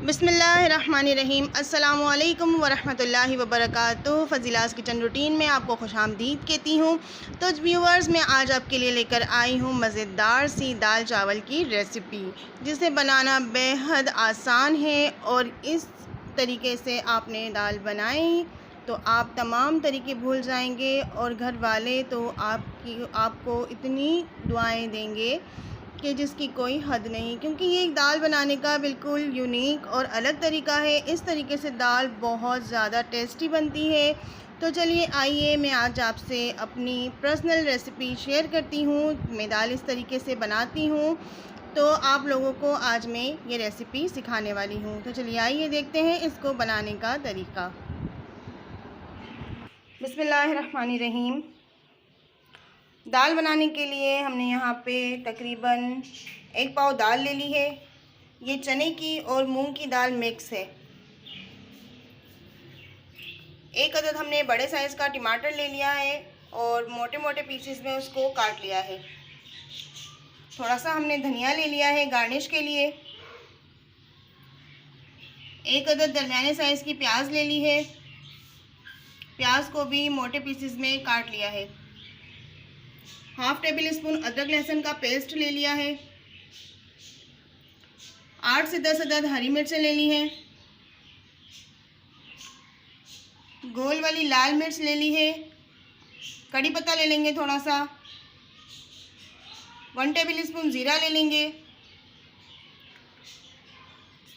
बिस्मिल्लाहिर्रहमानिर्रहीम। अस्सलामुअलैकुम वरहमतुल्लाहि वबरकातुहू। फ़ज़ीलास किचन रूटीन में आपको खुशामदीद कहती हूँ। तो व्यूवर्स, मैं आज आपके लिए लेकर आई हूँ मज़ेदार सी दाल चावल की रेसिपी, जिसे बनाना बेहद आसान है। और इस तरीके से आपने दाल बनाई तो आप तमाम तरीके भूल जाएंगे और घर वाले तो आपको इतनी दुआएं देंगे कि जिसकी कोई हद नहीं, क्योंकि ये एक दाल बनाने का बिल्कुल यूनिक और अलग तरीका है। इस तरीके से दाल बहुत ज़्यादा टेस्टी बनती है। तो चलिए आइए, मैं आज आपसे अपनी पर्सनल रेसिपी शेयर करती हूँ। मैं दाल इस तरीके से बनाती हूँ, तो आप लोगों को आज मैं ये रेसिपी सिखाने वाली हूँ। तो चलिए आइए देखते हैं इसको बनाने का तरीका। बिस्मिल्लाहिर्रहमानिर्रहीम। दाल बनाने के लिए हमने यहाँ पे तकरीबन 1 पाव दाल ले ली है। ये चने की और मूंग की दाल मिक्स है। 1 अदद हमने बड़े साइज़ का टमाटर ले लिया है और मोटे मोटे पीसेस में उसको काट लिया है। थोड़ा सा हमने धनिया ले लिया है गार्निश के लिए। 1 अदद दरमियाने साइज़ की प्याज ले ली है। प्याज को भी मोटे पीसेस में काट लिया है। हाफ टेबल स्पून अदरक लहसुन का पेस्ट ले लिया है। 8 से 10 अदद हरी मिर्चें ले ली हैं। गोल वाली लाल मिर्च ले ली है। कड़ी पत्ता ले लेंगे थोड़ा सा। 1 टेबल स्पून ज़ीरा ले लेंगे।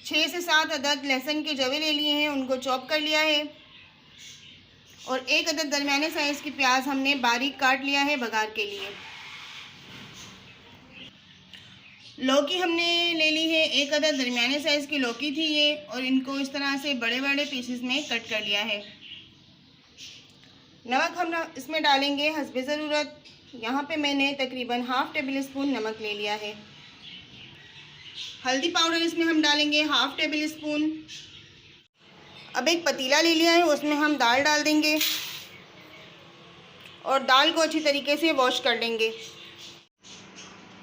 6 से 7 अदद लहसुन के जवे ले लिए हैं, उनको चॉप कर लिया है। और 1 अदद दरमियाने साइज़ की प्याज हमने बारीक काट लिया है बघार के लिए। लौकी हमने ले ली है, 1 अदद दरमियाने साइज़ की लौकी थी ये, और इनको इस तरह से बड़े बड़े पीसेस में कट कर लिया है। नमक हम इसमें डालेंगे हस्बे ज़रूरत। यहाँ पे मैंने तकरीबन हाफ टेबल स्पून नमक ले लिया है। हल्दी पाउडर इसमें हम डालेंगे हाफ टेबल स्पून। अब एक पतीला ले लिया है, उसमें हम दाल डाल देंगे और दाल को अच्छी तरीके से वॉश कर लेंगे।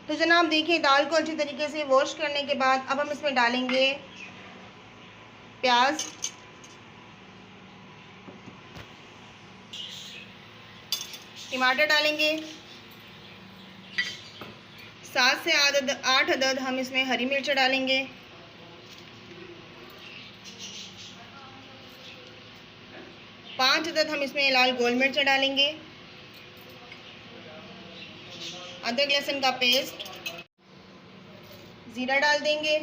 तो जनाब देखिए, दाल को अच्छी तरीके से वॉश करने के बाद अब हम इसमें डालेंगे प्याज, टमाटर डालेंगे। 7 से 8 अदद हम इसमें हरी मिर्च डालेंगे। पाँच अदद हम इसमें लाल गोल मिर्च डालेंगे। अदरक लहसुन का पेस्ट, ज़ीरा डाल देंगे।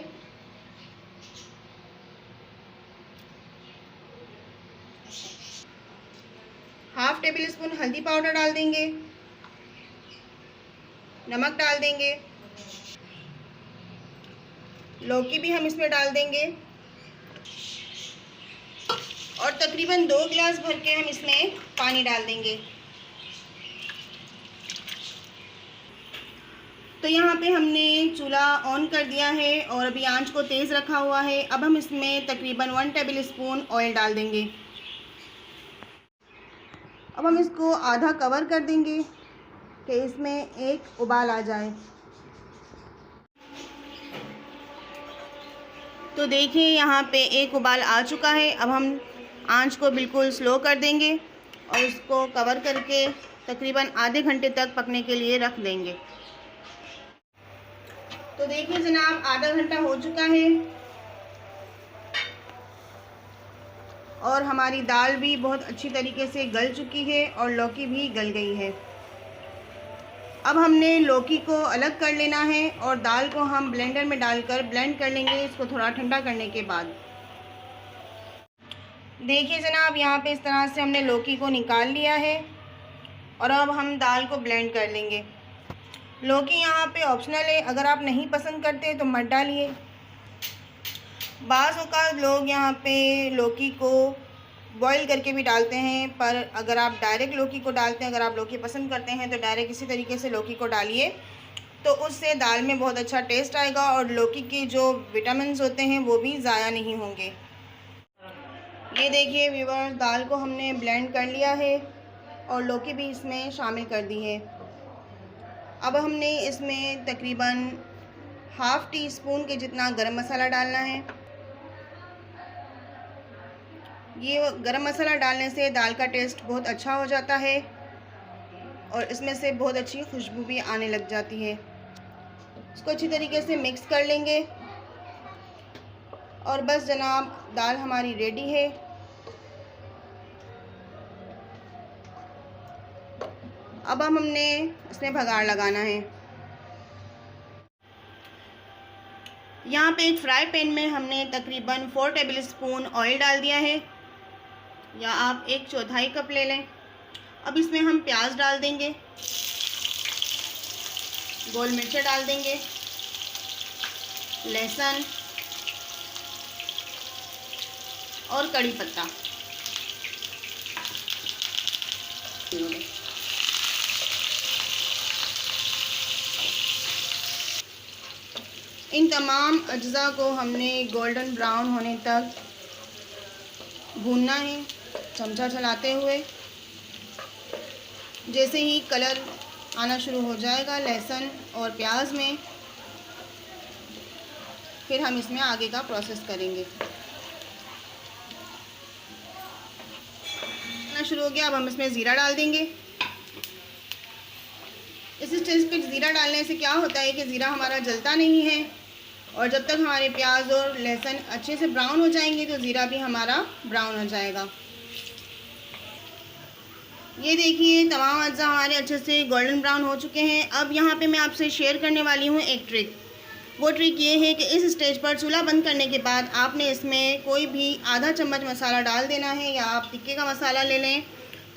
हाफ टेबल स्पून हल्दी पाउडर डाल देंगे। नमक डाल देंगे। लौकी भी हम इसमें डाल देंगे और तकरीबन 2 गिलास भर के हम इसमें पानी डाल देंगे। तो यहाँ पे हमने चूल्हा ऑन कर दिया है और अभी आंच को तेज़ रखा हुआ है। अब हम इसमें तकरीबन 1 टेबल स्पून ऑयल डाल देंगे। अब हम इसको आधा कवर कर देंगे कि इसमें एक उबाल आ जाए। तो देखिए, यहाँ पे एक उबाल आ चुका है। अब हम आंच को बिल्कुल स्लो कर देंगे और इसको कवर करके तकरीबन आधे घंटे तक पकने के लिए रख देंगे। तो देखिए जनाब, आधा घंटा हो चुका है और हमारी दाल भी बहुत अच्छी तरीके से गल चुकी है और लौकी भी गल गई है। अब हमने लौकी को अलग कर लेना है और दाल को हम ब्लेंडर में डालकर ब्लेंड कर लेंगे, इसको थोड़ा ठंडा करने के बाद। देखिए जनाब, यहाँ पे इस तरह से हमने लौकी को निकाल लिया है और अब हम दाल को ब्लेंड कर लेंगे। लौकी यहाँ पे ऑप्शनल है, अगर आप नहीं पसंद करते तो मत डालिए। बाज़ औक़ात लोग यहाँ पे लौकी को बॉईल करके भी डालते हैं, पर अगर आप डायरेक्ट लौकी को डालते हैं, अगर आप लौकी पसंद करते हैं तो डायरेक्ट इसी तरीके से लौकी को डालिए, तो उससे दाल में बहुत अच्छा टेस्ट आएगा और लौकी के जो विटामिन्स होते हैं वो भी ज़ाया नहीं होंगे। ये देखिए व्यूअर्स, दाल को हमने ब्लेंड कर लिया है और लौकी भी इसमें शामिल कर दी है। अब हमने इसमें तकरीबन हाफ़ टी स्पून के जितना गरम मसाला डालना है। ये गरम मसाला डालने से दाल का टेस्ट बहुत अच्छा हो जाता है और इसमें से बहुत अच्छी खुशबू भी आने लग जाती है। इसको अच्छी तरीके से मिक्स कर लेंगे और बस जनाब, दाल हमारी रेडी है। अब हमने इसमें भगार लगाना है। यहाँ पे एक फ्राई पैन में हमने तकरीबन 4 टेबलस्पून ऑयल डाल दिया है, या आप 1/4 कप ले लें। अब इसमें हम प्याज डाल देंगे, गोल मिर्चें डाल देंगे, लहसुन और कड़ी पत्ता। इन तमाम अज्जा को हमने गोल्डन ब्राउन होने तक भूनना है, चमचा चलाते हुए। जैसे ही कलर आना शुरू हो जाएगा लहसुन और प्याज में, फिर हम इसमें आगे का प्रोसेस करेंगे। आना शुरू हो गया, अब हम इसमें ज़ीरा डाल देंगे। इस स्टेज पे ज़ीरा डालने से क्या होता है कि ज़ीरा हमारा जलता नहीं है, और जब तक हमारे प्याज और लहसुन अच्छे से ब्राउन हो जाएंगे तो ज़ीरा भी हमारा ब्राउन हो जाएगा। ये देखिए तमाम अज्जा हमारे अच्छे से गोल्डन ब्राउन हो चुके हैं। अब यहाँ पे मैं आपसे शेयर करने वाली हूँ एक ट्रिक। वो ट्रिक ये है कि इस स्टेज पर चूल्हा बंद करने के बाद आपने इसमें कोई भी आधा चम्मच मसाला डाल देना है, या आप टिक्के का मसाला ले लें,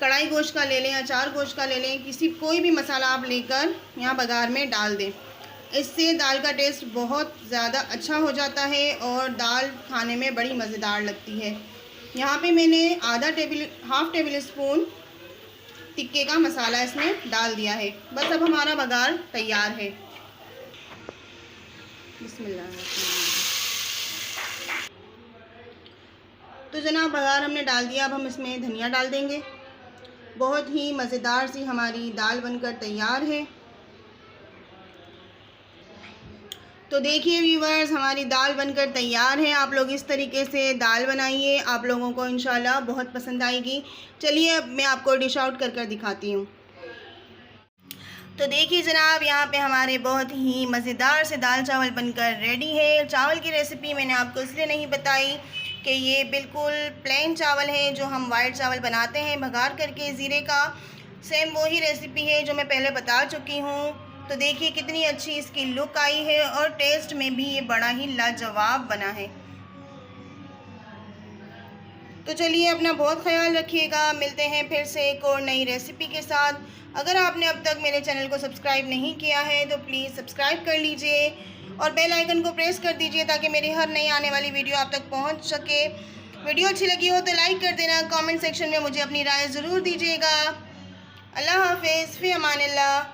कढ़ाई गोश्त का ले लें, अचार गोश्त का ले लें, कोई भी मसाला आप लेकर यहाँ बघार में डाल दें। इससे दाल का टेस्ट बहुत ज़्यादा अच्छा हो जाता है और दाल खाने में बड़ी मज़ेदार लगती है। यहाँ पे मैंने हाफ टेबल स्पून टिक्के का मसाला इसमें डाल दिया है। बस अब हमारा बघार तैयार है। बिस्मिल्लाह। तो जनाब बघार हमने डाल दिया। अब हम इसमें धनिया डाल देंगे। बहुत ही मज़ेदार सी हमारी दाल बनकर तैयार है। तो देखिए व्यूवर्स, हमारी दाल बनकर तैयार है। आप लोग इस तरीके से दाल बनाइए, आप लोगों को इंशाल्लाह बहुत पसंद आएगी। चलिए अब मैं आपको डिश आउट कर दिखाती हूँ। तो देखिए जनाब, यहाँ पे हमारे बहुत ही मज़ेदार से दाल चावल बनकर रेडी है। चावल की रेसिपी मैंने आपको इसलिए नहीं बताई कि ये बिल्कुल प्लेन चावल है जो हम वाइट चावल बनाते हैं भगार करके ज़ीरे का। सेम वही रेसिपी है जो मैं पहले बता चुकी हूँ। तो देखिए कितनी अच्छी इसकी लुक आई है और टेस्ट में भी ये बड़ा ही लाजवाब बना है। तो चलिए अपना बहुत ख्याल रखिएगा। मिलते हैं फिर से एक और नई रेसिपी के साथ। अगर आपने अब तक मेरे चैनल को सब्सक्राइब नहीं किया है तो प्लीज़ सब्सक्राइब कर लीजिए और बेल आइकन को प्रेस कर दीजिए ताकि मेरी हर नई आने वाली वीडियो आप तक पहुंच सके। वीडियो अच्छी लगी हो तो लाइक कर देना। कमेंट सेक्शन में मुझे अपनी राय ज़रूर दीजिएगा। अल्लाह हाफ़िज़, फ़ी अमानिल्लाह।